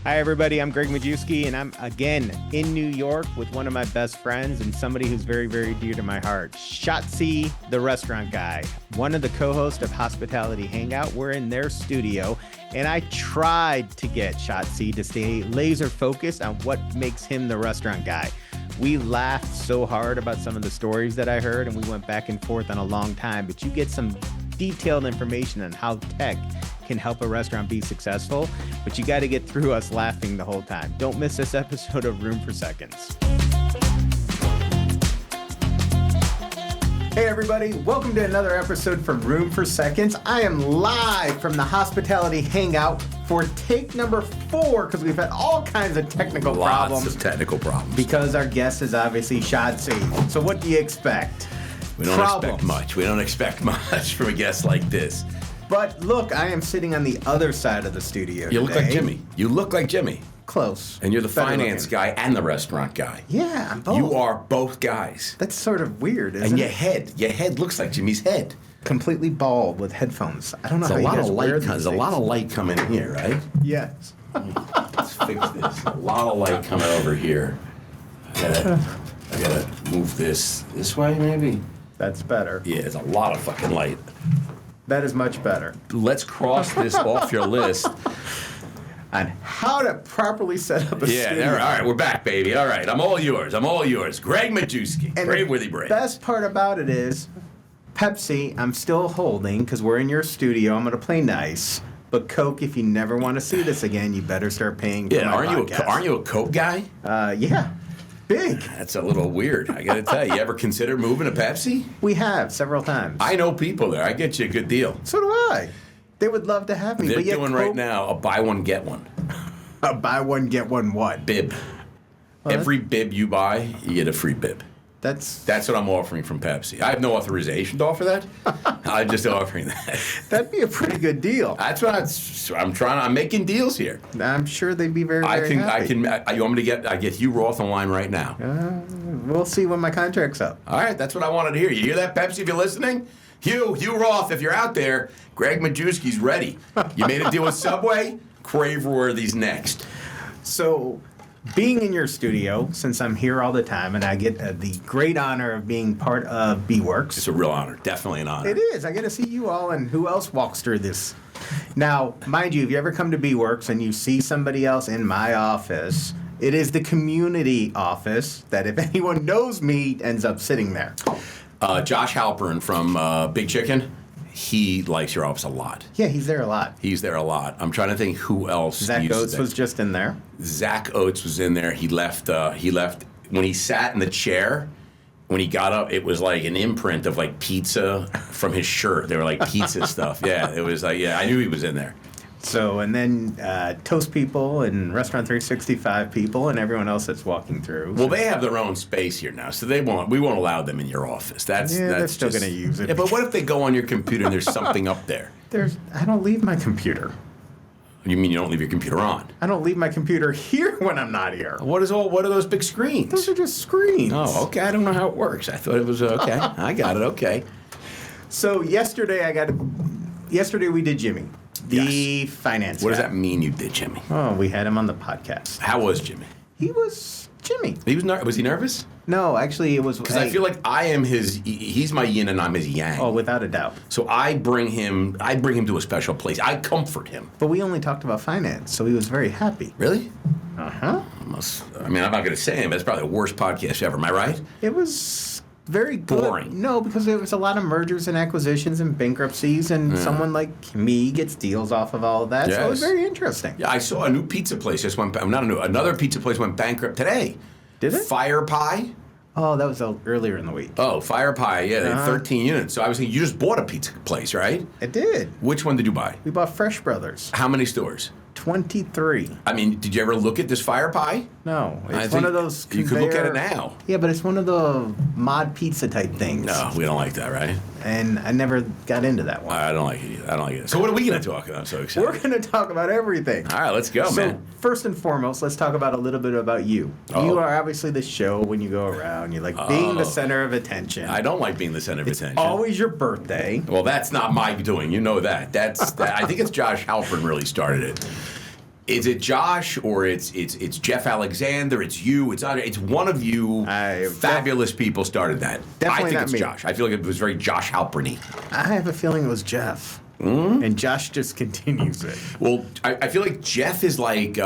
Hi, everybody. I'm Gregg Majewski, and I'm again in New York with one of my best friends and somebody who's very, very dear to my heart, Schatzy, the restaurant guy, one of the co-hosts of Hospitality Hangout. We're in their studio, and I tried to get Schatzy to stay laser focused on what makes him the restaurant guy. We laughed so hard about some of the stories that I heard, and we went back and forth on a long time, but you get some detailed information on how tech can help a restaurant be successful, but you got to get through us laughing the whole time. Don't miss this episode of Room for Seconds. Hey everybody, welcome to another episode from Room for Seconds. I am live from the Hospitality Hangout for take number 4 because we've had all kinds of technical problems. Lots of technical problems. Because our guest is obviously Schatzy. So what do you expect? We don't expect much. We don't expect much from a guest like this. But look, I am sitting on the other side of the studio You look like Jimmy. You look like Jimmy. Close. And you're the Better finance looking guy and the restaurant guy. Yeah, I'm both. You are both guys. That's sort of weird, isn't And it? your head looks like Jimmy's head. Completely bald with headphones. I don't know how you guys wear these There's a lot of light coming in here, right? Yes. Let's fix this. A lot of light coming over here. I gotta move this way, maybe? That's better. Yeah, there's a lot of fucking light. That is much better. Let's cross this off your list. On how to properly set up a studio. All right, we're back, baby. All right, I'm all yours. Gregg Majewski. And Braveworthy the Brave. best part about it is, Pepsi, I'm still holding because we're in your studio. I'm going to play nice. But Coke, if you never want to see this again, you better start paying for my podcast. Aren't you a Coke guy? Yeah. Big. That's a little weird. I got to tell you. You ever consider moving to Pepsi? We have several times. I know people there. I get you a good deal. So do I. They would love to have me. They're but yet doing Coke, right now a buy one, get one. A buy one, get one what? Bib. Well, Every bib you buy, you get a free bib. That's what I'm offering from Pepsi. I have no authorization to offer that. I'm just offering that. That'd be a pretty good deal. That's what I'm making deals here. I'm sure they'd be very, very happy. You want me to get Hugh Roth online right now? We'll see when my contract's up. All right, that's what I wanted to hear. You hear that, Pepsi, if you're listening? Hugh Roth, if you're out there, Gregg Majewski's ready. You made a deal with Subway? Craveworthy's next. So, being in your studio, since I'm here all the time, and I get the great honor of being part of B-Works. It's a real honor. Definitely an honor. It is. I get to see you all, and who else walks through this. Now, mind you, if you ever come to B-Works and you see somebody else in my office, it is the community office that if anyone knows me, ends up sitting there. Josh Halpern from Big Chicken, he likes your office a lot. Yeah, he's there a lot. He's there a lot. I'm trying to think who else. Zach Oates was just in there. Zach Oates was in there. He left when he sat in the chair. When he got up, it was like an imprint of like pizza from his shirt. They were like pizza stuff. Yeah, it was like, I knew he was in there. So, and then Toast people and Restaurant 365 people and everyone else that's walking through. Well, they have their own space here now, so we won't allow them in your office. They're still going to use it. Yeah, but what if they go on your computer and there's something up there? I don't leave my computer. You mean you don't leave your computer on? I don't leave my computer here when I'm not here. What are those big screens? Those are just screens. Oh, okay. I don't know how it works. I thought it was okay. I got it. Okay. So yesterday we did Jimmy. The finance guy. What does that mean you did, Jimmy? Oh, we had him on the podcast. How was Jimmy? He was Jimmy. Was he nervous? No, actually it was... Because I feel like I am he's my yin and I'm his yang. Oh, without a doubt. So I bring him to a special place. I comfort him. But we only talked about finance, so he was very happy. Really? Uh-huh. I'm not going to say him, but it's probably the worst podcast ever. Am I right? It was... very good. Boring. No, because there was a lot of mergers and acquisitions and bankruptcies, and someone like me gets deals off of all of that. Yes. So it was very interesting. Yeah, I saw a new pizza place another pizza place went bankrupt today. Did it? Fire Pie. Oh, that was earlier in the week. Oh, Fire Pie. Yeah, they had 13 units. So I was thinking, you just bought a pizza place, right? I did. Which one did you buy? We bought Fresh Brothers. How many stores? 23. I mean, did you ever look at this Fire Pie? No. It's one of those You could look at it now. Yeah, but it's one of the mod pizza type things. No, we don't like that, right? And I never got into that one. I don't like it either. So what are we going to talk about? I'm so excited. We're going to talk about everything. All right, let's go, man. So first and foremost, let's talk about a little bit about you. Oh. You are obviously the show when you go around. You like being the center of attention. I don't like being the center of attention. Always your birthday. Well, that's not my doing. You know that. I think it's Josh Halpern really started it. Is it Josh or it's Jeff Alexander? It's you. It's one of you. Fabulous people started that. Definitely I think not it's me. Josh. I feel like it was very Josh Halpern-y. I have a feeling it was Jeff. And Josh just continues it. Well, I feel like Jeff is like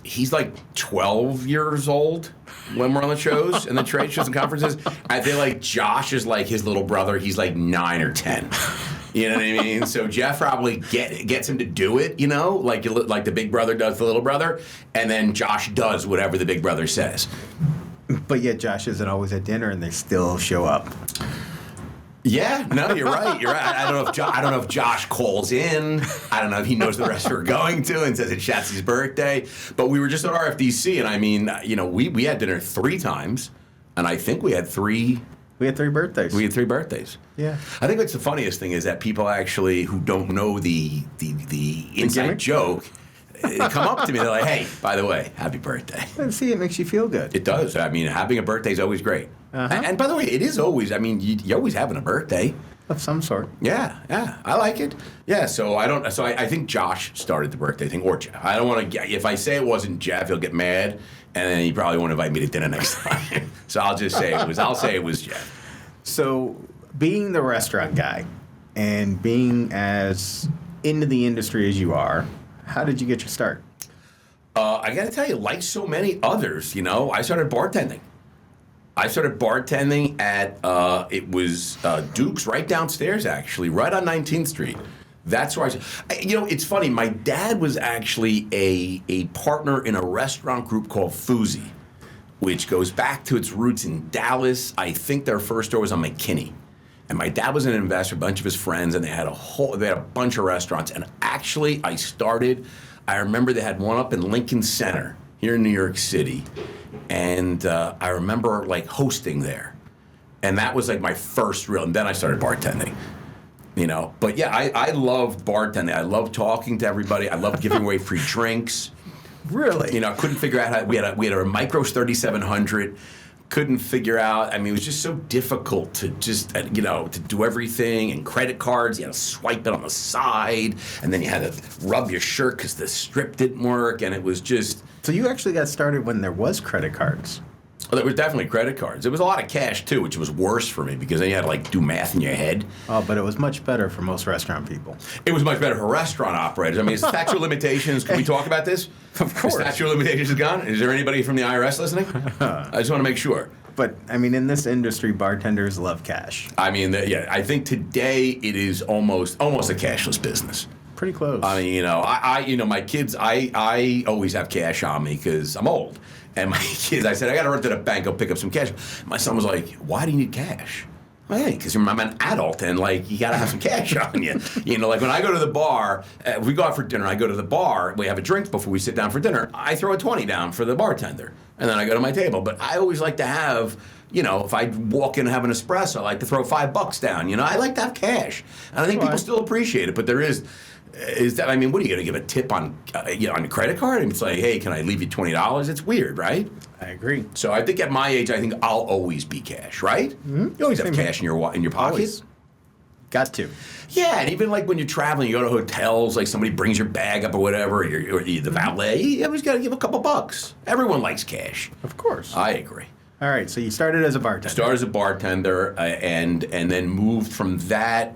he's like 12 years old when we're on the shows and the trade shows and conferences. I feel like Josh is like his little brother. He's like 9 or 10. You know what I mean? So Jeff probably gets him to do it, you know, like the big brother does the little brother, and then Josh does whatever the big brother says. But yet Josh isn't always at dinner, and they still show up. Yeah, no, you're right. You're right. I don't know if Josh calls in. I don't know if he knows the restaurant we're going to and says it's Schatzy's birthday. But we were just at RFDC, and I mean, you know, we had dinner 3 times, and I think we had 3. We had 3 birthdays. We had 3 birthdays. Yeah. I think what's the funniest thing is that people actually who don't know the inside joke, they come up to me. They're like, "Hey, by the way, happy birthday." And see, it makes you feel good. It does. I mean, having a birthday is always great. Uh-huh. And by the way, it is always. I mean, you're always having a birthday. Of some sort. Yeah, I like it. Yeah, so I don't. So I think Josh started the birthday thing, or Jeff. I don't want to. If I say it wasn't Jeff, he'll get mad, and then he probably won't invite me to dinner next time. So I'll just say it was. I'll say it was Jeff. So, being the restaurant guy and being as into the industry as you are, how did you get your start? I got to tell you, like so many others, you know, I started bartending. I started bartending at, it was Duke's right downstairs, actually, right on 19th Street. That's where you know, it's funny. My dad was actually a partner in a restaurant group called Fuzi, which goes back to its roots in Dallas. I think their first store was on McKinney. And my dad was an investor, a bunch of his friends, and they had a bunch of restaurants. And actually, I remember they had one up in Lincoln Center here in New York City. And I remember like hosting there. And that was like my first real, and then I started bartending. You know, but yeah, I love bartending. I love talking to everybody. I love giving away free drinks. Really? You know, I couldn't figure out how we had a Micros 3700. Couldn't figure out. I mean, it was just so difficult to just you know, to do everything, and credit cards. You had to swipe it on the side, and then you had to rub your shirt because the strip didn't work, and it was just. So you actually got started when there was credit cards. Well, there was definitely credit cards. It was a lot of cash too, which was worse for me because then you had to like do math in your head. Oh, but it was much better for most restaurant people. It was much better for restaurant operators. I mean, statute of limitations. Can we talk about this? Of course. The statute of limitations is gone. Is there anybody from the IRS listening? I just want to make sure. But I mean, in this industry, bartenders love cash. I mean, yeah. I think today it is almost a cashless business. Pretty close. I mean, you know, you know, my kids, I always have cash on me because I'm old. And my kids, I said, I got to run to the bank, go pick up some cash. My son was like, why do you need cash? I'm like, hey, because I'm an adult and, like, you got to have some cash on you. You know, like when I go to the bar, if we go out for dinner, I go to the bar, we have a drink before we sit down for dinner. I throw a 20 down for the bartender. And then I go to my table. But I always like to have, you know, if I walk in and have an espresso, I like to throw $5 down. You know, I like to have cash. And I think people still appreciate it. But there is that, I mean, what are you going to give a tip on, you know, on a credit card? And it's like, hey, can I leave you $20? It's weird, right? I agree. So I think at my age, I think I'll always be cash, right? Mm-hmm. You always have cash in your pocket. Always. Got to. Yeah, and even like when you're traveling, you go to hotels, like somebody brings your bag up or whatever, or the valet, you always got to give a couple bucks. Everyone likes cash. Of course. I agree. All right, so you started as a bartender. Started as a bartender, and then moved from that.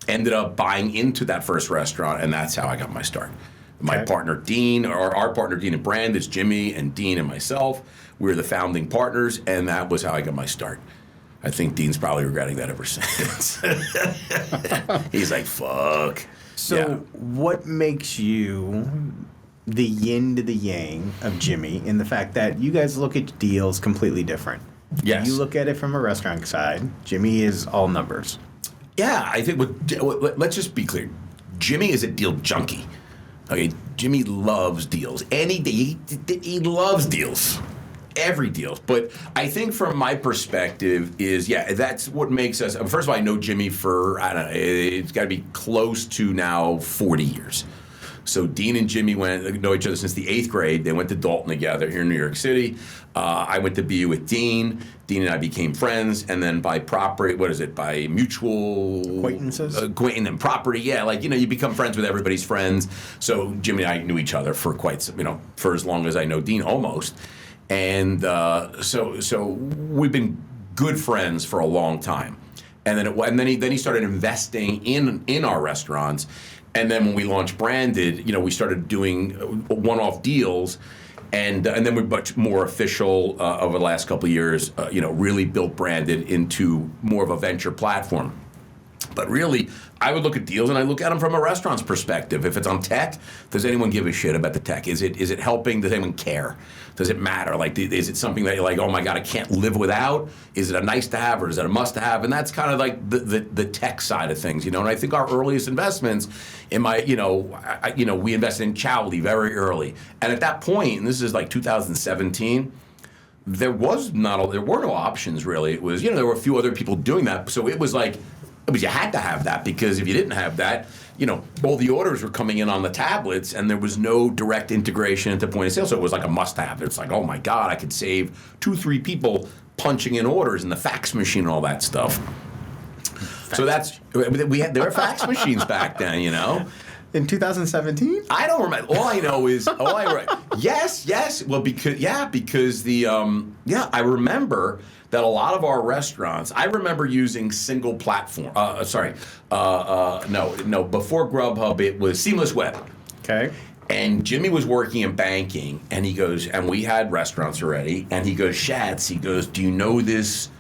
Ended up buying into that first restaurant, and that's how I got my start. My partner Dean, or our partner Dean and Brand, is Jimmy and Dean and myself. We were the founding partners, and that was how I got my start. I think Dean's probably regretting that ever since. He's like, fuck. So what makes you the yin to the yang of Jimmy in the fact that you guys look at deals completely different? Yes. You look at it from a restaurant side. Jimmy is all numbers. Yeah, I think let's just be clear. Jimmy is a deal junkie. Okay, Jimmy loves deals. He loves deals. Every deal. But I think from my perspective is, that's what makes us, first of all, I know Jimmy for, I don't know, it's got to be close to now 40 years. So Dean and Jimmy know each other since the 8th grade. They went to Dalton together here in New York City. I went to BU with Dean. Dean and I became friends, and then by by mutual Acquaintances? Acquaintance and property, yeah. Like, you become friends with everybody's friends. So Jimmy and I knew each other for for as long as I know Dean, almost. And so we've been good friends for a long time. And then he started investing in our restaurants. And then when we launched Branded, we started doing one-off deals, and then we're much more official over the last couple of years. Really built Branded into more of a venture platform. But really, I would look at deals, and I look at them from a restaurant's perspective. If it's on tech, does anyone give a shit about the tech? Is it helping? Does anyone care? Does it matter? Like, is it something that you're like, oh my God, I can't live without? Is it a nice to have, or is it a must to have? And that's kind of like the tech side of things, And I think our earliest investments, we invested in Chowly very early, and at that point, and this is like 2017. There were no options really. It was, there were a few other people doing that, so it was like. But you had to have that, because if you didn't have that, all the orders were coming in on the tablets, and there was no direct integration into point of sale. So it was like a must-have. It's like, oh my God, I could save 2-3 people punching in orders in the fax machine and all that stuff. There were fax machines back then, In 2017? I don't remember. All I know is yes. Well, because I remember that a lot of our restaurants. I remember using single platform. Before Grubhub, it was Seamless Web. Okay. And Jimmy was working in banking, and he goes, and we had restaurants already, and he goes, Schatz, he goes, do you know this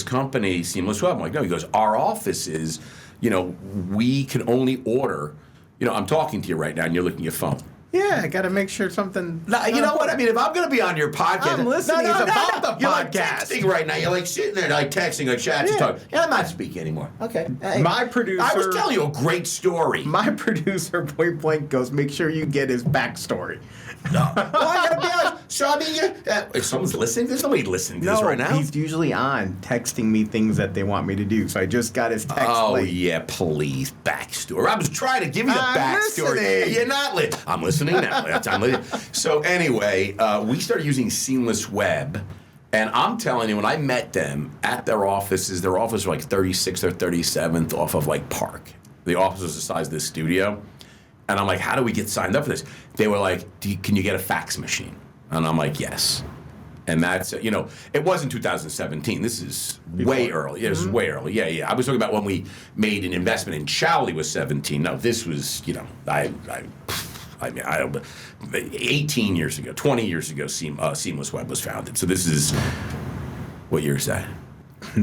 company, Seamless Web? I'm like, no. He goes, our office is. We can only order. I'm talking to you right now, and you're looking at your phone. Yeah, I got to make sure something. No, you know what I mean? If I'm going to be on your podcast, I'm listening. It's about the you're podcast. Like texting right now. You're like sitting there, like texting, like Schatzy talking. Yeah, I'm not speaking anymore. Okay. Hey. My producer. I was telling you a great story. My producer, point blank, goes, make sure you get his backstory. No. Well, I gotta be honest. So I mean, if someone's listening, there's nobody listening to this right now. He's usually on texting me things that they want me to do. So I just got his text. Oh late. yeah, please backstory. I was trying to give you the backstory. Listening. You're not listening. I'm listening now. I'm listening. So anyway, we started using Seamless Web. And I'm telling you, when I met them at their offices was like 36th or 37th off of like Park. The office was the size of this studio. And I'm like, how do we get signed up for this? They were like, can you get a fax machine? And I'm like, yes. And that's, it wasn't 2017. This is way early. Yeah, this is way early. Yeah. I was talking about when we made an investment in Chowly was 17. No, this was, 18 years ago, 20 years ago, Seamless Web was founded. So this is, what year is that?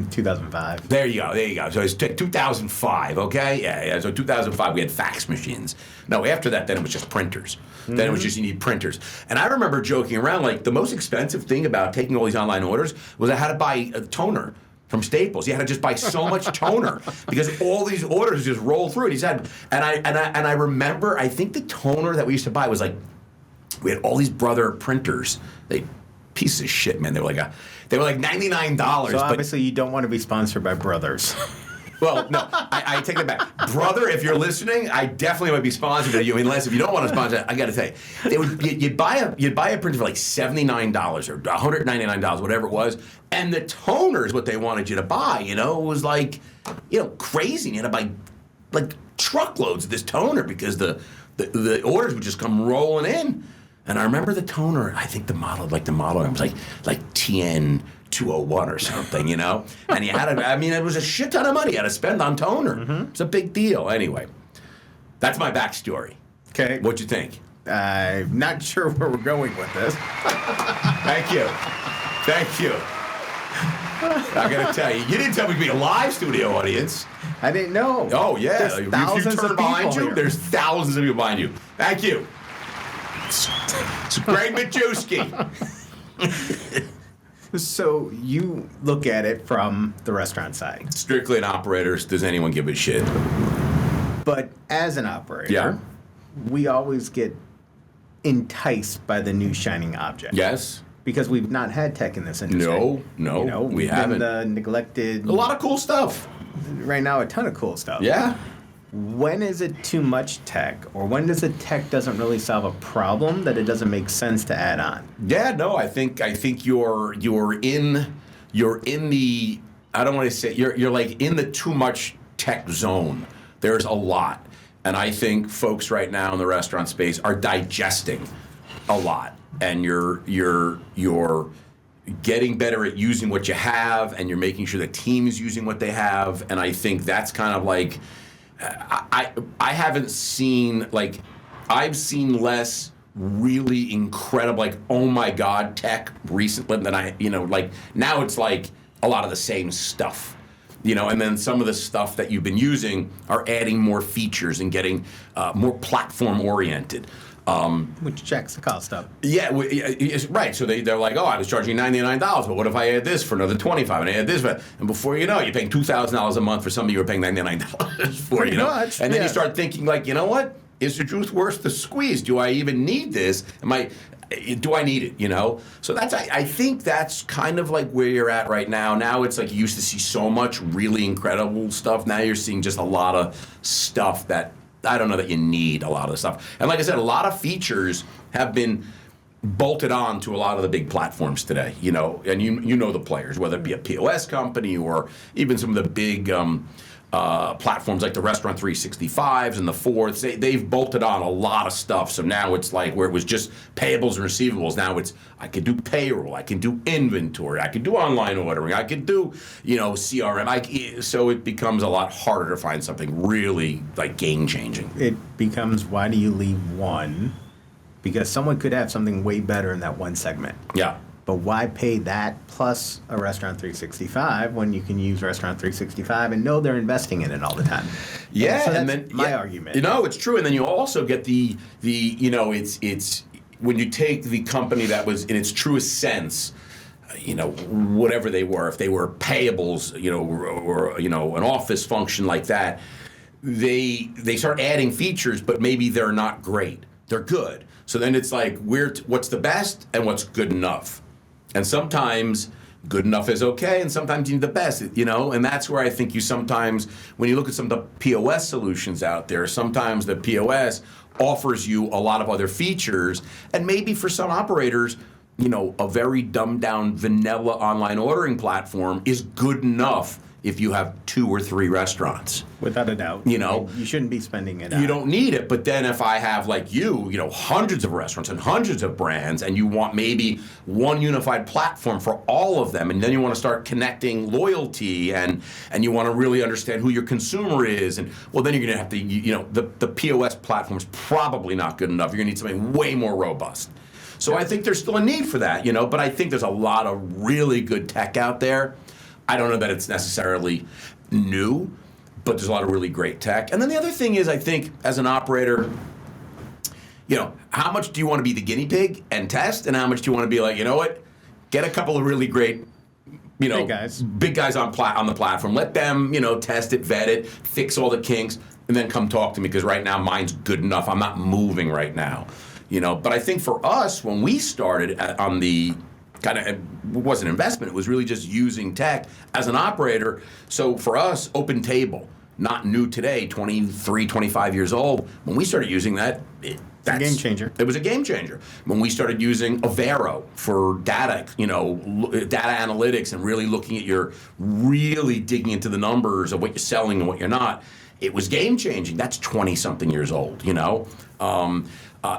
2005. There you go. So it's 2005, okay? Yeah. So 2005, we had fax machines. No, after that, then it was just printers. Then it was just you need printers. And I remember joking around, like, the most expensive thing about taking all these online orders was I had to buy a toner from Staples. You had to just buy so much toner because all these orders just rolled through. And he said, and I remember, I think the toner that we used to buy was like, we had all these Brother printers. Pieces of shit, man. They were like $99. So obviously you don't want to be sponsored by Brothers. Well, no, I take that back. Brother, if you're listening, I definitely might be sponsored by you. Unless if you don't want to sponsor, I got to tell you, you'd buy a printer for like $79 or $199, whatever it was, and the toner is what they wanted you to buy. It was like, crazy. You had to buy like truckloads of this toner because the orders would just come rolling in. And I remember the toner. I think the model was like TN 201 or something, And he had it was a shit ton of money he had to spend on toner. It's a big deal. Anyway, that's my backstory. Okay. What'd you think? I'm not sure where we're going with this. Thank you. I gotta tell you, you didn't tell me to be a live studio audience. I didn't know. Oh yeah, There's thousands if you turn of behind people you, here. there's thousands of people behind you. Thank you. It's Gregg Majewski. So you look at it from the restaurant side. Strictly an operator. Does anyone give a shit? But as an operator, we always get enticed by the new shining object. Yes. Because we've not had tech in this industry. No, we haven't. Been neglected. A lot of cool stuff. Right now, a ton of cool stuff. Yeah. when is it too much tech, or when does the tech doesn't really solve a problem that it doesn't make sense to add on? Yeah, no, I think you're in the, I don't want to say, you're like in the too much tech zone. There's a lot. And I think folks right now in the restaurant space are digesting a lot. And you're getting better at using what you have, and you're making sure the team is using what they have. And I think that's kind of like, I haven't seen, like, I've seen less really incredible, like, oh my God, tech recently than like, now it's like a lot of the same stuff. And then some of the stuff that you've been using are adding more features and getting more platform oriented. Which checks the cost up. Yeah, right. So they're like, oh, I was charging $99, but what if I add this for another $25, and I add this, and before you know it, you're paying $2,000 a month for something you were paying $99 for. Pretty much, and then you start thinking, like, you know what? Is the juice worth the squeeze? Do I even need this? Do I need it? So I think that's kind of like where you're at right now. Now it's like you used to see so much really incredible stuff. Now you're seeing just a lot of stuff that I don't know that you need a lot of the stuff. And like I said, a lot of features have been bolted on to a lot of the big platforms today, and you know the players, whether it be a POS company or even some of the big platforms like the Restaurant 365s and the Fourths. They've bolted on a lot of stuff. So now it's like where it was just payables and receivables. Now it's, I can do payroll, I can do inventory, I can do online ordering, I can do, CRM. So it becomes a lot harder to find something really like game changing. It becomes, why do you leave one? Because someone could have something way better in that one segment. Yeah. But why pay that plus a Restaurant 365 when you can use Restaurant 365 and know they're investing in it all the time? Yeah, so that's and then my argument. It's true. And then you also get the it's when you take the company that was in its truest sense, whatever they were, if they were payables, or an office function like that, they start adding features, but maybe they're not great. They're good. So then it's like, what's the best and what's good enough? And sometimes good enough is okay, and sometimes you need the best, and that's where I think you sometimes, when you look at some of the POS solutions out there, sometimes the POS offers you a lot of other features, and maybe for some operators, a very dumbed down vanilla online ordering platform is good enough if you have 2 or 3 restaurants. Without a doubt. You shouldn't be spending it out. You don't need it. But then if I have, like hundreds of restaurants and hundreds of brands, and you want maybe one unified platform for all of them, and then you want to start connecting loyalty, and you want to really understand who your consumer is, and well, then you're going to have to, the POS platform is probably not good enough. You're going to need something way more robust. So I think there's still a need for that, but I think there's a lot of really good tech out there. I don't know that it's necessarily new, but there's a lot of really great tech. And then the other thing is, I think, as an operator, how much do you want to be the guinea pig and test, and how much do you want to be like, get a couple of really great, big guys on the platform. Let them, test it, vet it, fix all the kinks, and then come talk to me, because right now mine's good enough. I'm not moving right now, But I think for us, when we started on the it wasn't investment, it was really just using tech as an operator. So for us, Open Table, not new today, 23, 25 years old. When we started using that, that's a game changer. It was a game changer. When we started using Avero for data, data analytics, and really looking at really digging into the numbers of what you're selling and what you're not, it was game changing. That's 20-something years old,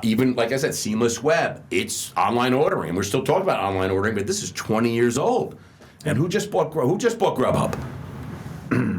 even, like I said, Seamless Web, it's online ordering. And we're still talking about online ordering, but this is 20 years old. And who just bought Grubhub?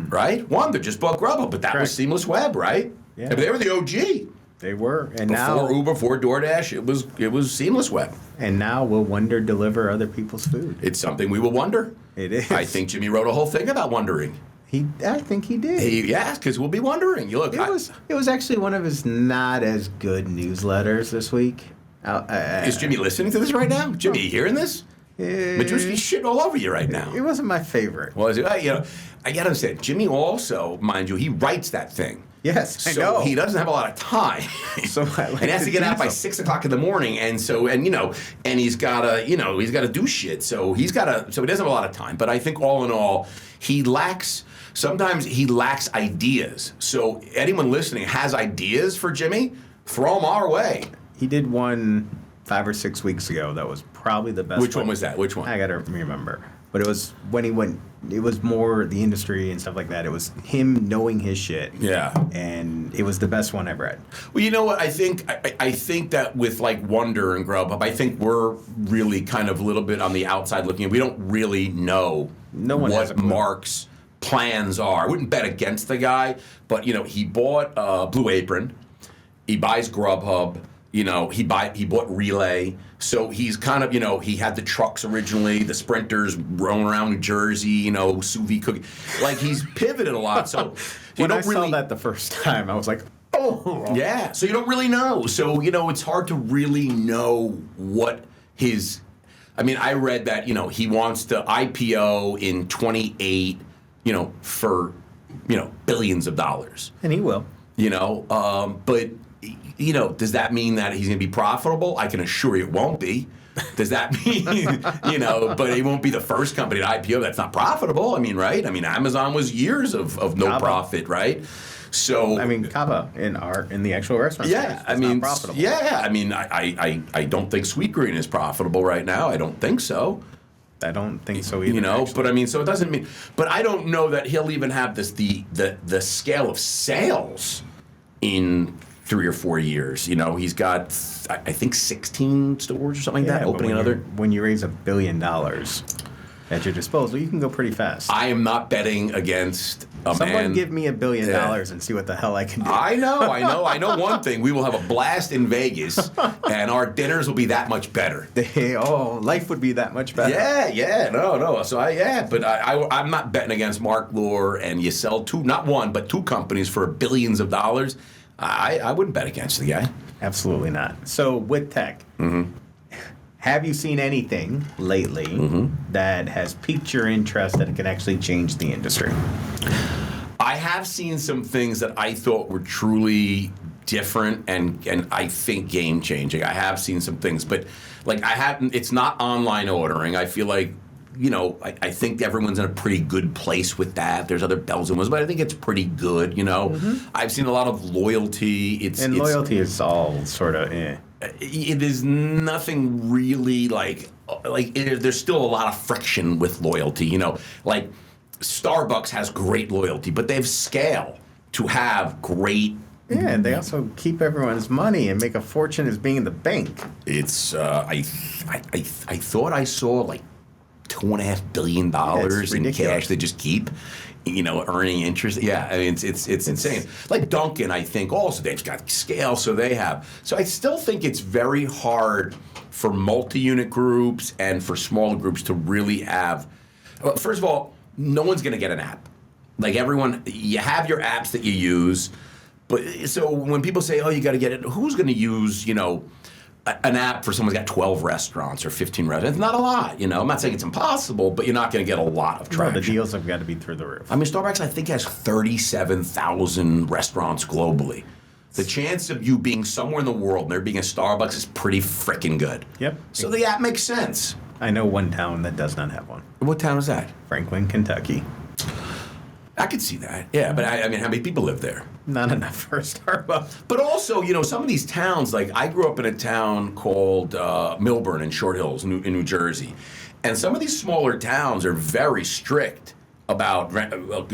Right? Wonder just bought Grubhub, but that was Seamless Web, right? Yeah. And they were the OG. They were. And before Uber, before DoorDash, it was Seamless Web. And now will Wonder deliver other people's food? It's something we will wonder. It is. I think Jimmy wrote a whole thing about wondering. I think he did. Because we'll be wondering. It was actually one of his not as good newsletters this week. Is Jimmy listening to this right now? Jimmy, you hearing this? Majewski's shitting all over you right now. It wasn't my favorite. Well, I gotta understand. Jimmy also, mind you, he writes that thing. Yes, I know. So he doesn't have a lot of time. So I like and has to get out by 6 o'clock in the morning, and he's gotta do shit. So he doesn't have a lot of time. But I think all in all, he lacks sometimes he lacks ideas. So anyone listening has ideas for Jimmy, throw them our way. He did one 5 or 6 weeks ago that was probably the best. Which one was that? Which one? I gotta remember. But it was when he went, it was more the industry and stuff like that. It was him knowing his shit. Yeah. And it was the best one I've read. Well, you know what? I think that with like Wonder and Grubhub, I think we're really kind of a little bit on the outside looking. We don't really know what Mark's plans are. I wouldn't bet against the guy, but he bought Blue Apron. He buys Grubhub. He bought Relay. So he's kind of, he had the trucks originally, the Sprinters rolling around New Jersey, sous vide cooking. Like, he's pivoted a lot. So when I saw that the first time, I was like, oh. Yeah. So you don't really know. So, it's hard to really know what his... I mean, I read that, he wants to IPO in 28, for, billions of dollars. And he will. But... does that mean that he's going to be profitable? I can assure you it won't be. Does that mean, but he won't be the first company to IPO that's not profitable? I mean, right? I mean, Amazon was years of no Cava. Profit, right? So I mean, Cava in the actual restaurant. Yeah, I mean, not profitable. Yeah, I mean, I don't think Sweetgreen is profitable right now. I don't think so. I don't think so either. Actually. But I mean, so it doesn't mean. But I don't know that he'll even have the scale of sales in 3 or 4 years. He's got, I think, 16 stores or something like that, opening another. When you raise $1 billion at your disposal, you can go pretty fast. I am not betting against a man. Someone give me $1 billion and see what the hell I can do. I know one thing. We will have a blast in Vegas, and our dinners will be that much better. Life would be that much better. Yeah, no. So but I'm not betting against Mark Lure, and you sell not one, but 2 companies for billions of dollars. I wouldn't bet against the guy. Absolutely not. So with tech, have you seen anything lately that has piqued your interest that can actually change the industry? I have seen some things that I thought were truly different and I think game changing. I have seen some things, but it's not online ordering. I feel like I think everyone's in a pretty good place with that. There's other bells and whistles, but I think it's pretty good, I've seen a lot of loyalty. Loyalty is all sort of It is nothing really there's still a lot of friction with loyalty, Like Starbucks has great loyalty, but they have scale to have great. Yeah, and they also keep everyone's money and make a fortune as being in the bank. It's I thought I saw like $2.5 billion in cash they just keep, earning interest. Yeah, I mean it's insane. Like Dunkin', I think also they've got scale, so they have. So I still think it's very hard for multi-unit groups and for smaller groups to really have. Well, first of all, no one's going to get an app. Like everyone, you have your apps that you use, but so when people say, "Oh, you got to get it," who's going to use an app for someone's got 12 restaurants or 15 restaurants? It's not a lot, I'm not saying it's impossible, but you're not going to get a lot of traction. No, the deals have got to be through the roof. I mean, Starbucks, I think, has 37,000 restaurants globally. The chance of you being somewhere in the world and there being a Starbucks is pretty freaking good. Yep. So the app makes sense. I know one town that does not have one. What town is that? Franklin, Kentucky. I could see that. Yeah, but I mean, how many people live there? Not enough for a Starbucks. But also, some of these towns, like I grew up in a town called Milburn in Short Hills, in New Jersey. And some of these smaller towns are very strict about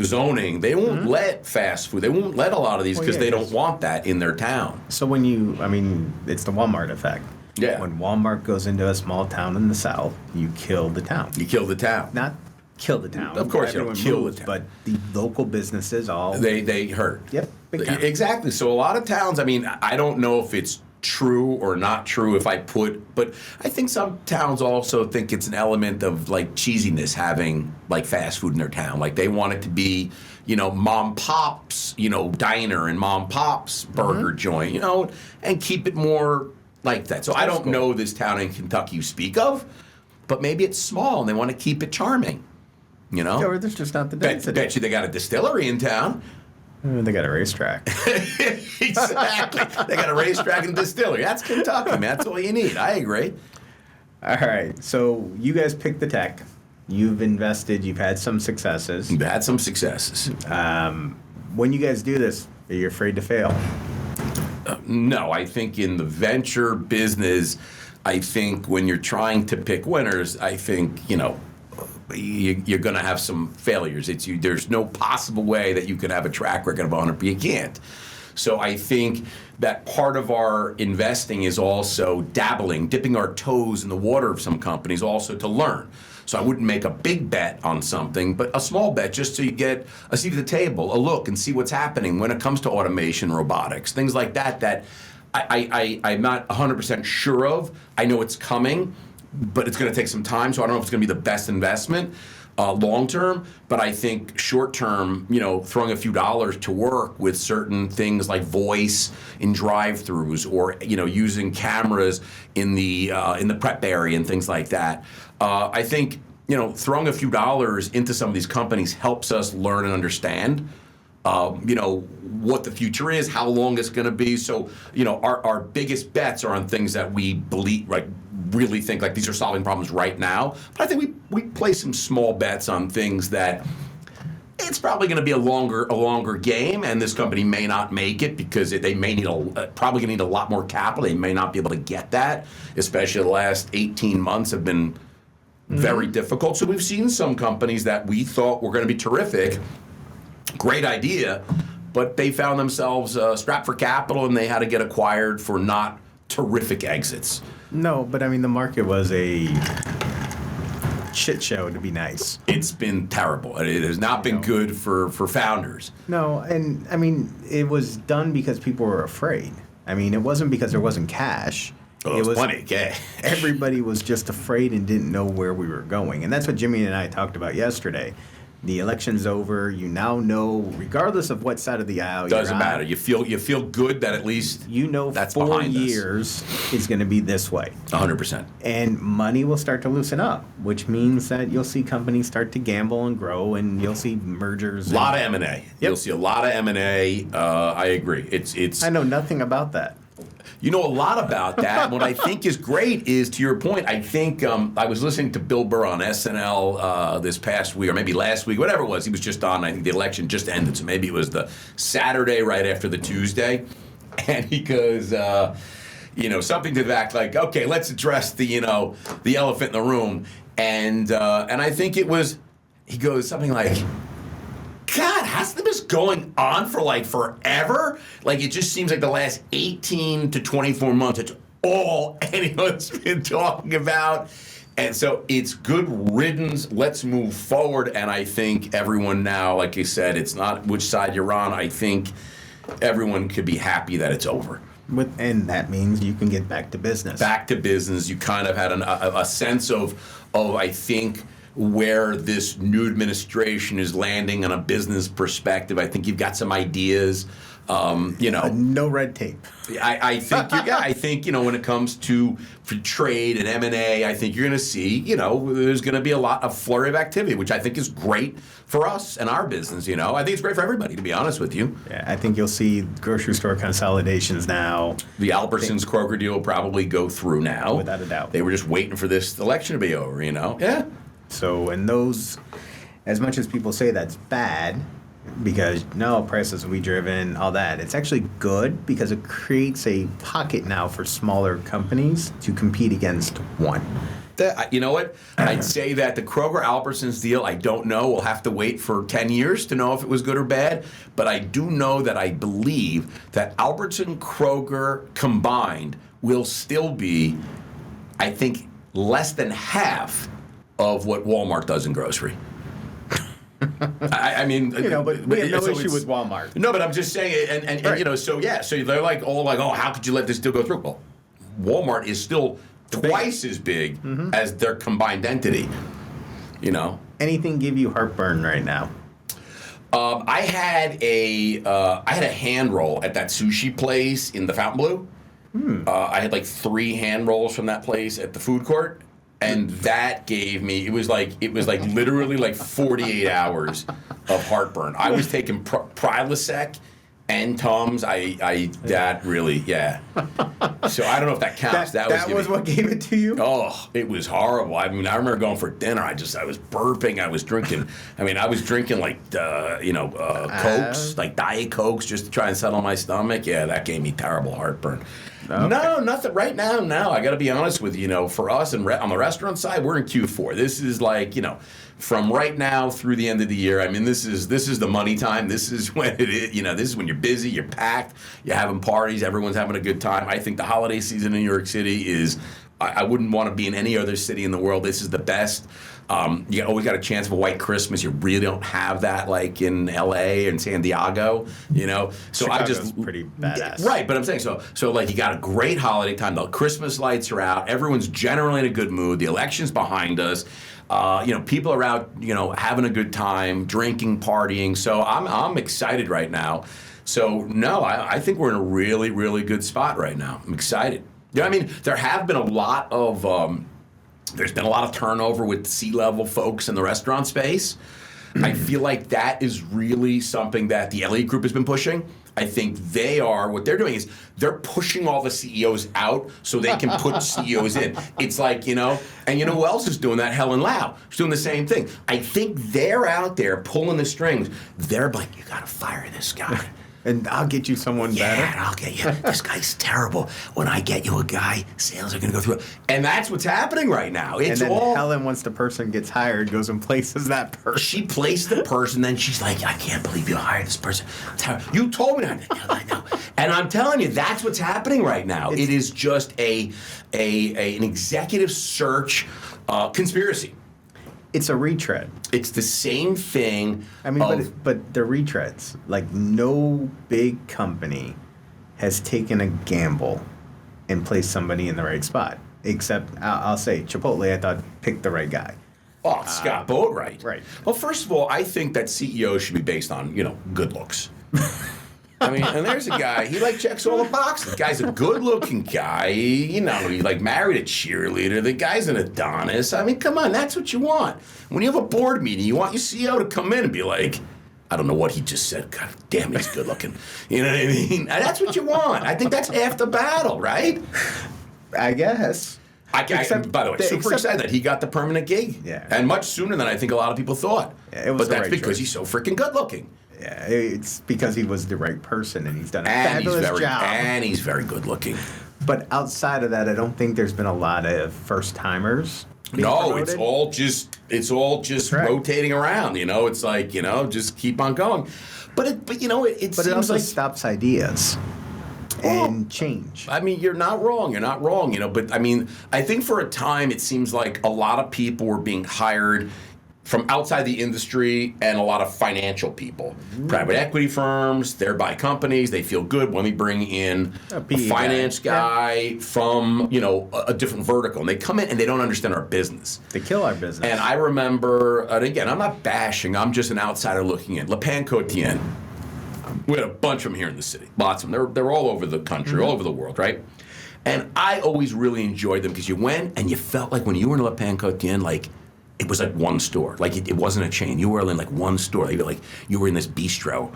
zoning. They won't let fast food. They won't let a lot of these because they don't want that in their town. So it's the Walmart effect. Yeah. When Walmart goes into a small town in the South, you kill the town. You kill the town. Not kill the town. Of course, you don't kill the town. But the local businesses They hurt. Yep. Big time. Exactly. So a lot of towns, I don't know if it's true or not true but I think some towns also think it's an element of like cheesiness having like fast food in their town. Like they want it to be, mom pop's, diner and mom pop's burger joint, and keep it more like that. So I don't know this town in Kentucky you speak of, but maybe it's small and they want to keep it charming. Or there's just not the density. Bet you they got a distillery in town. They got a racetrack. Exactly. They got a racetrack and distillery. That's Kentucky, man. That's all you need. I agree. All right. So you guys picked the tech. You've invested. You've had some successes. We've had some successes. When you guys do this, are you afraid to fail? No, I think in the venture business, I think when you're trying to pick winners, I think, you're going to have some failures. There's no possible way that you could have a track record of 100%. You can't. So I think that part of our investing is also dipping our toes in the water of some companies also to learn. So I wouldn't make a big bet on something, but a small bet just so you get a seat at the table, a look, and see what's happening when it comes to automation, robotics, things like that I'm not 100% sure of. I know it's coming, but it's going to take some time, so I don't know if it's going to be the best investment long term, but I think short term, throwing a few dollars to work with certain things like voice in drive-throughs or using cameras in the prep area and things like that. I think throwing a few dollars into some of these companies helps us learn and understand what the future is, how long it's going to be. So, our biggest bets are on things that we believe, really think like these are solving problems right now. But I think we play some small bets on things that it's probably going to be a longer game, and this company may not make it because they may need probably going to need a lot more capital. They may not be able to get that, especially the last 18 months have been very difficult. So we've seen some companies that we thought were going to be terrific. Great idea, but they found themselves strapped for capital and they had to get acquired for not terrific exits. No, but I mean, the market was a shit show, to be nice. It's been terrible. It has not been good for founders. No, and I mean, it was done because people were afraid. I mean, it wasn't because there wasn't cash. Oh, it was plenty of cash. Everybody was just afraid and didn't know where we were going. And that's what Jimmy and I talked about yesterday. The election's over. You now know, regardless of what side of the aisle you're on. Doesn't matter. You feel good that at least that's 4 years is going to be this way. 100%. And money will start to loosen up, which means that you'll see companies start to gamble and grow, and you'll see mergers. A lot of M&A. Yep. You'll see a lot of M&A. I agree. It's. I know nothing about that. You know a lot about that. What I think is great is, to your point, I think I was listening to Bill Burr on SNL this past week, or maybe last week, whatever it was. He was just on, I think the election just ended, so maybe it was the Saturday right after the Tuesday. And he goes, something to the fact like, okay, let's address the elephant in the room. And I think it was, he goes something like, God, hasn't this going on for forever? It just seems like the last 18 to 24 months, it's all anyone's been talking about. And so it's good riddance. Let's move forward. And I think everyone now, like you said, it's not which side you're on. I think everyone could be happy that it's over. And that means you can get back to business. Back to business. You kind of had a sense of, I think, where this new administration is landing on a business perspective. I think you've got some ideas. No red tape. I think when it comes to free trade and M&A, I think you're going to see there's going to be a lot of flurry of activity, which I think is great for us and our business. I think it's great for everybody, to be honest with you. Yeah, I think you'll see grocery store consolidations now. The Albertsons Kroger deal will probably go through now, without a doubt. They were just waiting for this election to be over. Yeah. So, and those, as much as people say that's bad, because prices will be driven, all that, it's actually good because it creates a pocket now for smaller companies to compete against one. You know what? I'd say that the Kroger-Albertsons deal, I don't know. We'll have to wait for 10 years to know if it was good or bad. But I do know that I believe that Albertson Kroger combined will still be, I think, less than half of what Walmart does in grocery. I mean, but we have no issue with Walmart. No, but I'm just saying, and right. So they're oh, how could you let this deal go through? Well, Walmart is still twice as big as their combined entity. Anything give you heartburn right now? I had a hand roll at that sushi place in the Fontainebleau. I had 3 hand rolls from that place at the food court. And that gave me, it was literally 48 hours of heartburn. I was taking Prilosec and Tums. That really, yeah. So I don't know if that counts. That was what gave it to you? Oh, it was horrible. I mean, I remember going for dinner. I was burping. I was drinking. I was drinking like, Cokes, like Diet Cokes, just to try and settle my stomach. Yeah, that gave me terrible heartburn. Okay. No, nothing right now. No, I got to be honest with you. For us and on the restaurant side, we're in Q4. This is like, from right now through the end of the year. I mean, this is the money time. This is when it is. This is when you're busy, you're packed, you're having parties, everyone's having a good time. I think the holiday season in New York City is. I wouldn't want to be in any other city in the world. This is the best. You always got a chance of a white Christmas. You really don't have that like in L.A. and San Diego, So Chicago's pretty badass. Right, but I'm saying so like you got a great holiday time. The Christmas lights are out. Everyone's generally in a good mood. The election's behind us. People are out, having a good time, drinking, partying. So I'm excited right now. So no, I think we're in a really, really good spot right now. I'm excited. There have been a lot of there's been a lot of turnover with C-level folks in the restaurant space. I feel like that is really something that the Elliott Group has been pushing. I think what they're doing is they're pushing all the CEOs out so they can put CEOs in. It's like, and who else is doing that? Helen Lau. She's doing the same thing. I think they're out there pulling the strings. They're like, you got to fire this guy. And I'll get you someone better. Yeah, I'll get you. This guy's terrible. When I get you a guy, sales are going to go through it. And that's what's happening right now. And then Helen, once the person gets hired, goes and places that person. She placed the person, then she's like, I can't believe you hired this person. You told me that. I know. And I'm telling you, that's what's happening right now. It is just an executive search conspiracy. It's a retread. It's the same thing. But they're retreads. Like, no big company has taken a gamble and placed somebody in the right spot. Except, I'll say, Chipotle, I thought, picked the right guy. Oh, Scott Boatwright. Right. Well, first of all, I think that CEOs should be based on, good looks. And there's a guy, he checks all the boxes. The guy's a good-looking guy. He married a cheerleader. The guy's an Adonis. Come on, that's what you want. When you have a board meeting, you want your CEO to come in and be like, I don't know what he just said. God damn, he's good-looking. You know what I mean? And that's what you want. I think that's half the battle, right? I guess. By the way, super excited that he got the permanent gig. Yeah. And much sooner than I think a lot of people thought. Yeah, but that's because he's so freaking good-looking. Yeah, it's because he was the right person, and he's done a fabulous job. And he's very good looking. But outside of that, I don't think there's been a lot of first timers. No, promoted. it's all just rotating around. It's like just keep on going. But it also stops ideas and change. You're not wrong. But I think for a time it seems like a lot of people were being hired from outside the industry and a lot of financial people. Private equity firms, they're by companies, they feel good when we bring in a finance guy from, a different vertical. And they come in and they don't understand our business. They kill our business. And I remember, and again, I'm not bashing, I'm just an outsider looking in. Le Pan Cotien, we had a bunch of them here in the city, lots of them. They're all over the country, all over the world, right? And I always really enjoyed them because you went and you felt like when you were in Le Pan Cotien, it was like one store. It wasn't a chain. You were in one store. You were in this bistro,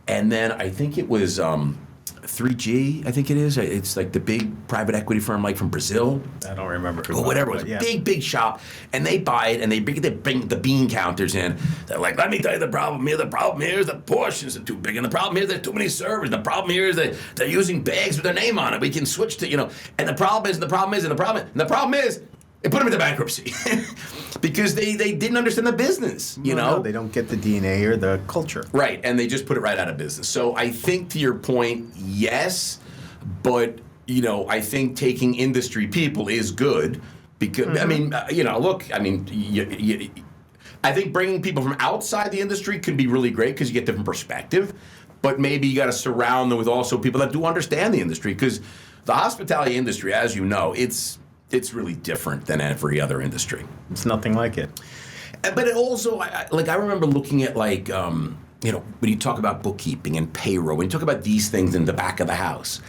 And then I think it was 3G, I think it is. It's like the big private equity firm from Brazil. I don't remember who. Or whatever. It was a big shop. And they buy it and they bring the bean counters in. They're like, let me tell you the problem here. The problem here is the portions are too big. And the problem here is there's too many servers. The problem here is that they're using bags with their name on it. We can switch to, And the problem is, it put them into bankruptcy because they didn't understand the business, No, they don't get the DNA or the culture. Right, and they just put it right out of business. So I think to your point, yes, but, I think taking industry people is good because, I think bringing people from outside the industry can be really great because you get different perspective, but maybe you got to surround them with also people that do understand the industry because the hospitality industry, as you know, it's really different than every other industry. It's nothing like it. But it also, I remember looking at when you talk about bookkeeping and payroll, when you talk about these things in the back of the house,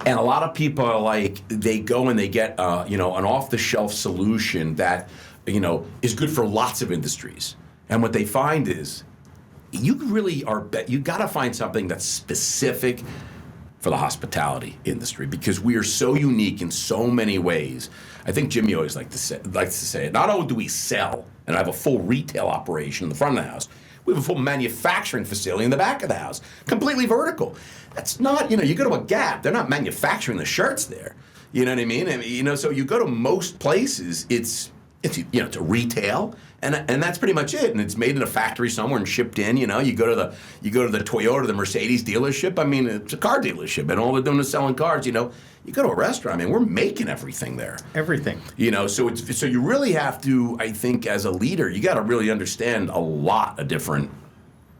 and a lot of people are they go and they get, an off-the-shelf solution that, is good for lots of industries. And what they find is you really are. You got to find something that's specific for the hospitality industry because we are so unique in so many ways. I think Jimmy always likes to say it. Not only do we sell and have a full retail operation in the front of the house, we have a full manufacturing facility in the back of the house, completely vertical. That's not, you go to a Gap, they're not manufacturing the shirts there. You know what I mean? So you go to most places, it's a retail, and that's pretty much it. And it's made in a factory somewhere and shipped in. You go to the Toyota, the Mercedes dealership. I mean, it's a car dealership, and all they're doing is selling cars. You go to a restaurant. I mean, we're making everything there. Everything. So you really have to. I think as a leader, you got to really understand a lot of different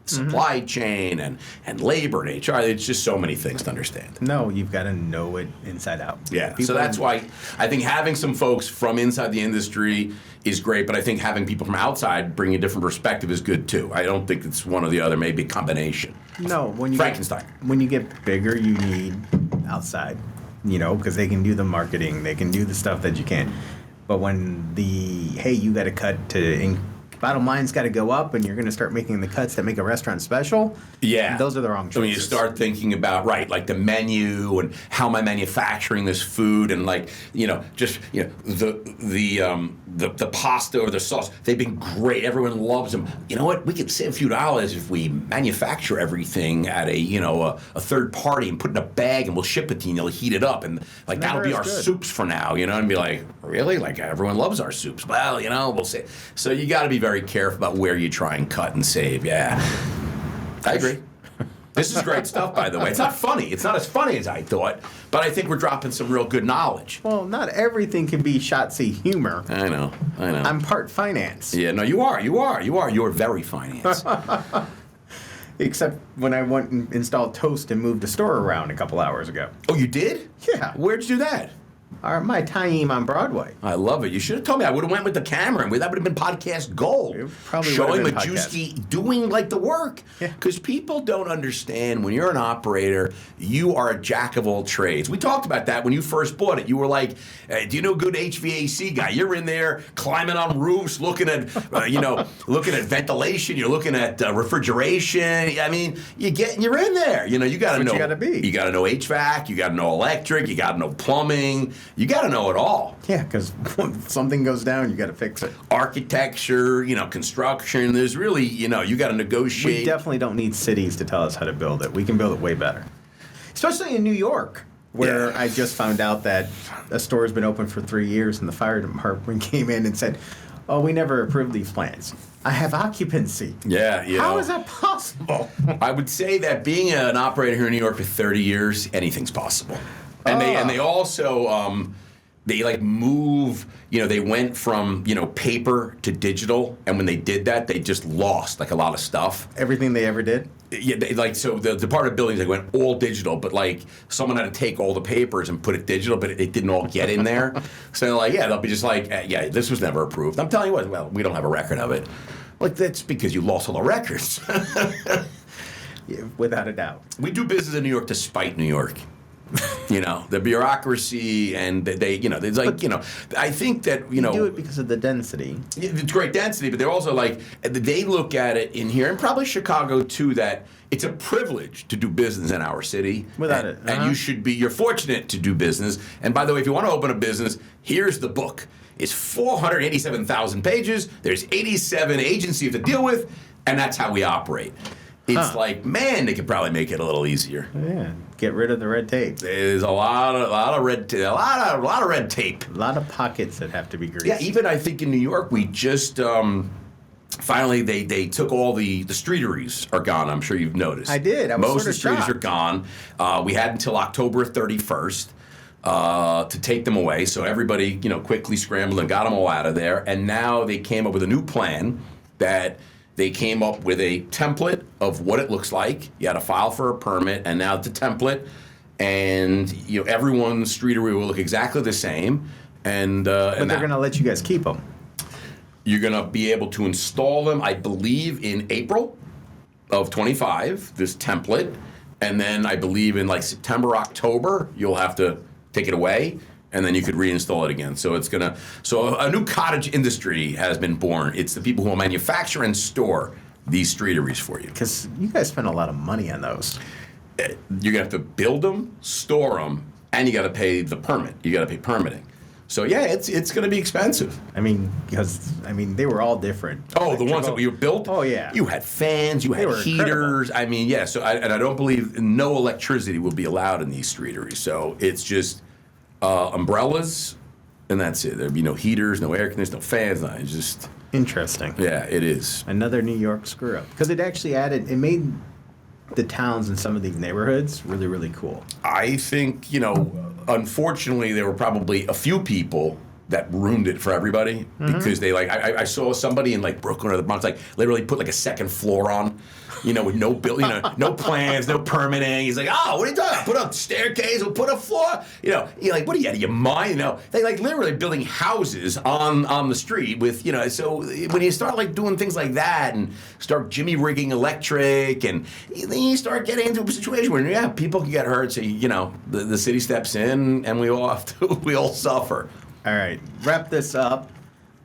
supply chain and labor and HR. It's just so many things to understand. No, you've got to know it inside out. Yeah. So that's why I think having some folks from inside the industry is great, but I think having people from outside bring a different perspective is good too. I don't think it's one or the other, maybe a combination. No, Frankenstein. When you get bigger, you need outside, because they can do the marketing, they can do the stuff that you can't. But when you got to cut to bottom line's got to go up, and you're going to start making the cuts that make a restaurant special. Yeah, those are the wrong choices. So when you start thinking about like the menu and how am I manufacturing this food, and the pasta or the sauce, they've been great. Everyone loves them. You know what? We could save a few dollars if we manufacture everything at a third party and put it in a bag, and we'll ship it to you, and you'll heat it up, and that'll be our soups for now. And be like, really? Like everyone loves our soups. Well, we'll say. So you got to be very careful about where you try and cut and save. Yeah, I agree. This is great stuff, by the way. It's not funny. It's not as funny as I thought, but I think we're dropping some real good knowledge. Well, not everything can be Schatzy humor. I know. I'm part finance. Yeah, no, you are. You're very finance. Except when I went and installed Toast and moved the store around a couple hours ago. Oh, you did? Yeah. Where'd you do that? My Time on Broadway. I love it. You should have told me. I would have went with the camera, and that would have been podcast gold. It probably showing Majewski doing the work. Because people don't understand when you're an operator, you are a jack of all trades. We talked about that when you first bought it. You were like, do you know a good HVAC guy? You're in there climbing on roofs, looking at ventilation. You're looking at refrigeration. I mean, you're in there. You got to know. You got to be. You got to know HVAC. You got to know electric. You got to know plumbing. You got to know it all. Yeah, because when something goes down, you got to fix it. Architecture, construction. There's really, you got to negotiate. We definitely don't need cities to tell us how to build it. We can build it way better. Especially in New York, where I just found out that a store has been open for 3 years, and the fire department came in and said, "Oh, we never approved these plans. I have occupancy." Yeah, How is that possible? I would say that being an operator here in New York for 30 years, anything's possible. And they also they move. They went from paper to digital, and when they did that, they just lost a lot of stuff. Everything they ever did. Yeah, so the Department of Buildings went all digital, but someone had to take all the papers and put it digital, but it didn't all get in there. So they'll be just this was never approved. I'm telling you what, well, we don't have a record of it. That's because you lost all the records. Yeah, without a doubt. We do business in New York despite New York. The bureaucracy, and I think that, You do it because of the density. It's great density, but they're also they look at it in here, and probably Chicago too, that it's a privilege to do business in our city. Without it. And you're fortunate to do business. And by the way, if you want to open a business, here's the book. It's 487,000 pages. There's 87 agencies you have to deal with, and that's how we operate. It's man, they could probably make it a little easier. Yeah, get rid of the red tape. There's a lot of red tape. A lot of red tape. A lot of pockets that have to be greased. Yeah, even I think in New York, we just finally they took all the streeteries are gone. I'm sure you've noticed. I did. I was Most of the streeteries shocked. are gone. We had until October 31st. To take them away, so everybody quickly scrambled and got them all out of there. And now they came up with a new plan that. They came up with a template of what it looks like. You had to file for a permit, and now it's a template, and everyone's streetery will look exactly the same. And they're going to let you guys keep them. You're going to be able to install them, I believe, in April of 25. This template, and then I believe in September, October, you'll have to take it away. And then you could reinstall it again. So a new cottage industry has been born. It's the people who will manufacture and store these streeteries for you. Because you guys spend a lot of money on those. You're going to have to build them, store them, and you got to pay the permit. You got to pay permitting. So yeah, it's going to be expensive. I mean, because they were all different. Oh, the ones that we built. Oh yeah. You had fans. You had heaters. Incredible. I mean, yeah. So I don't believe no electricity will be allowed in these streeteries. So it's just umbrellas, and that's it. There'll be no heaters, no air conditioning, no fans. No, it's just interesting. Yeah, it is another New York screw up because it actually made the towns in some of these neighborhoods really, really cool. I think unfortunately, there were probably a few people that ruined it for everybody because they I saw somebody in like Brooklyn or the Bronx literally put like a second floor on, with no no plans, no permitting. He's like, oh, what are you doing? Put a staircase, we'll put a floor. You're like, what are you out of your mind? They literally building houses on the street with So when you start doing things like that and start jimmy rigging electric, and then you start getting into a situation where people can get hurt. So the city steps in and we all suffer. All right, wrap this up.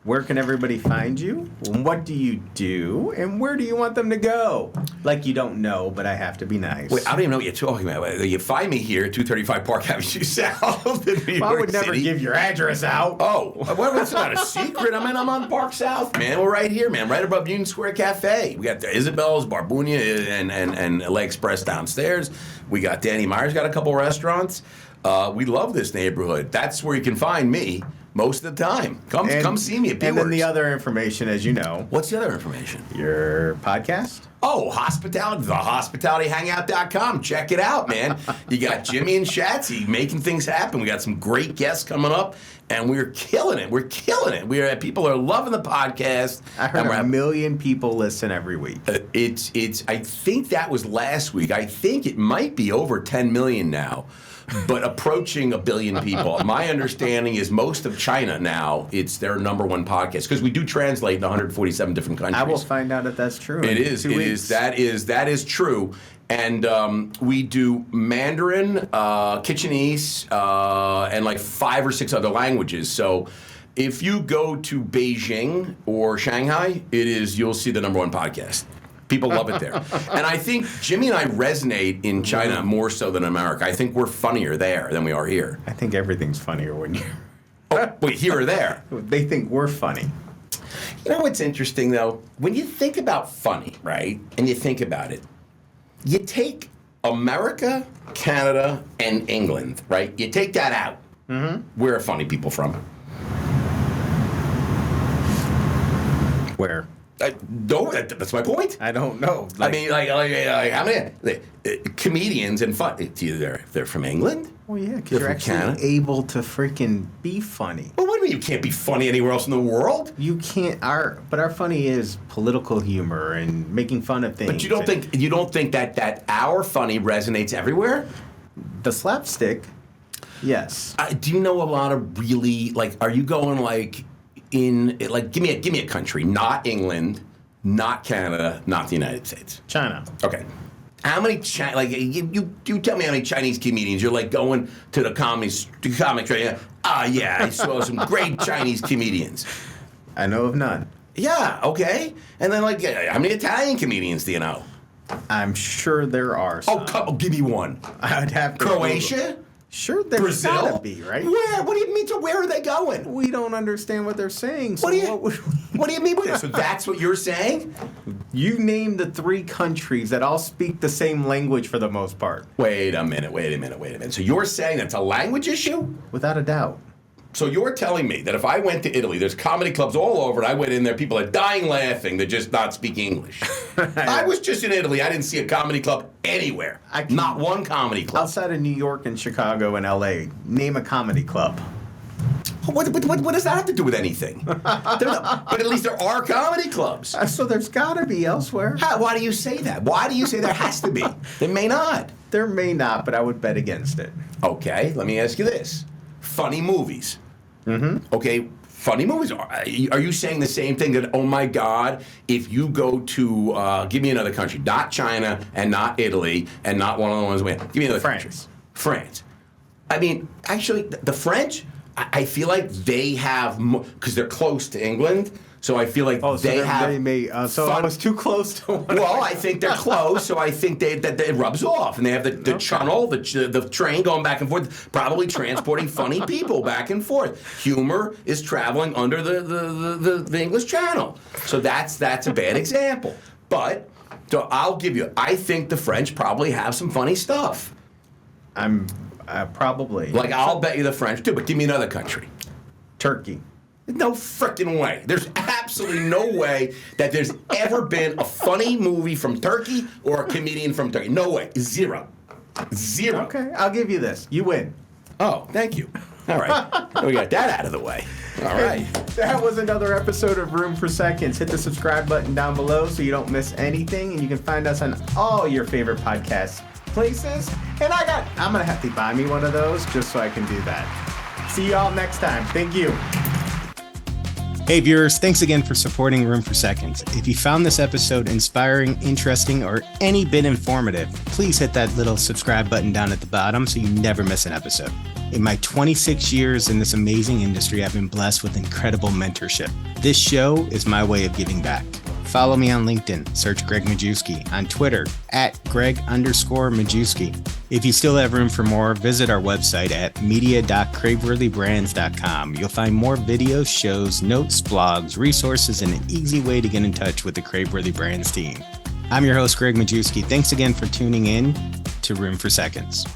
Where can everybody find you? What do you do? And where do you want them to go? Like you don't know, but I have to be nice. Wait, I don't even know what you're talking about. You find me here at 235 Park Avenue South in New York I would never City. give your address out. Oh, well, it's not a secret. I'm on Park South, man. We're right here, man. Right above Union Square Cafe. We got the Isabel's, Barbunia, and LA Express downstairs. We got Danny Meyer's got a couple restaurants. We love this neighborhood. That's where you can find me most of the time. Come see me at P-Works. And then the other information, as you know. What's the other information? Your podcast? Oh, hospitality, thehospitalityhangout.com. Check it out, man. You got Jimmy and Schatzy making things happen. We got some great guests coming up, and we're killing it. People are loving the podcast. I heard 1 million people listen every week. I think that was last week. I think it might be over 10 million now. But approaching 1 billion people. My understanding is most of China now, it's their number one podcast because we do translate in 147 different countries. I will find out if that's true. It is. That is true. And we do Mandarin, Kitchenese, and 5 or 6 other languages. So if you go to Beijing or Shanghai, you'll see the number one podcast. People love it there. And I think Jimmy and I resonate in China more so than America. I think we're funnier there than we are here. I think everything's funnier when you're... Oh, wait, here or there? They think we're funny. You know what's interesting, though? When you think about funny, right, and you think about it, you take America, Canada, and England, right? You take that out. Mm-hmm. Where are funny people from? Where? No, that's my point. I don't know. How many comedians and fun? They're from England. Well, yeah, because you're actually able to freaking be funny. Well, what do you mean you can't be funny anywhere else in the world? You can't. Our funny is political humor and making fun of things. But you don't think that our funny resonates everywhere? The slapstick, yes. Do you know a lot of really Are you going give me a country, not England, not Canada, not the United States. China. Okay. How many you tell me how many Chinese comedians you're going to the comics right? I saw some great Chinese comedians. I know of none. Yeah, okay. And then how many Italian comedians do you know? I'm sure there are some. Give me one. I'd have to Croatia? Google. Sure, there's gotta be, right? Where? What do you mean? So where are they going? We don't understand what they're saying. So what do you mean by that? So that's what you're saying? You name the 3 countries that all speak the same language for the most part. Wait a minute. So you're saying that's a language issue? Without a doubt. So you're telling me that if I went to Italy, there's comedy clubs all over, and I went in there, people are dying laughing, they're just not speaking English. I was just in Italy, I didn't see a comedy club anywhere. Not one comedy club. Outside of New York and Chicago and LA, name a comedy club. What does that have to do with anything? But at least there are comedy clubs. So there's got to be elsewhere. Why do you say that? Why do you say there has to be? There may not. There may not, but I would bet against it. Okay, let me ask you this. Funny movies. Mm-hmm. Okay, funny movies. Are you saying the same thing that, oh my God, if you go to, give me another country, not China and not Italy and not one of the ones, give me another country. France. I mean, actually, the French, I feel like they have, because they're close to England, So I feel like so I was too close to one. Well, I think they're close, so I think that it rubs off, and they have the channel, the train going back and forth, probably transporting funny people back and forth. Humor is traveling under the English Channel, so that's a bad example. But so I'll give you, I think the French probably have some funny stuff. I'm probably like I'll bet you the French do, but give me another country. Turkey. No frickin' way. There's absolutely no way that there's ever been a funny movie from Turkey or a comedian from Turkey. No way. Zero. Okay, I'll give you this. You win. Oh, thank you. All right. We got that out of the way. All right. That was another episode of Room for Seconds. Hit the subscribe button down below so you don't miss anything. And you can find us on all your favorite podcast places. And I'm going to have to buy me one of those just so I can do that. See y'all next time. Thank you. Hey viewers, thanks again for supporting Room for Seconds. If you found this episode inspiring, interesting, or any bit informative, please hit that little subscribe button down at the bottom so you never miss an episode. In my 26 years in this amazing industry, I've been blessed with incredible mentorship. This show is my way of giving back. Follow me on LinkedIn, search Gregg Majewski, on Twitter, @Gregg_Majewski. If you still have room for more, visit our website at media.cravewordybrands.com. You'll find more videos, shows, notes, blogs, resources, and an easy way to get in touch with the Craveworthy Brands team. I'm your host, Gregg Majewski. Thanks again for tuning in to Room for Seconds.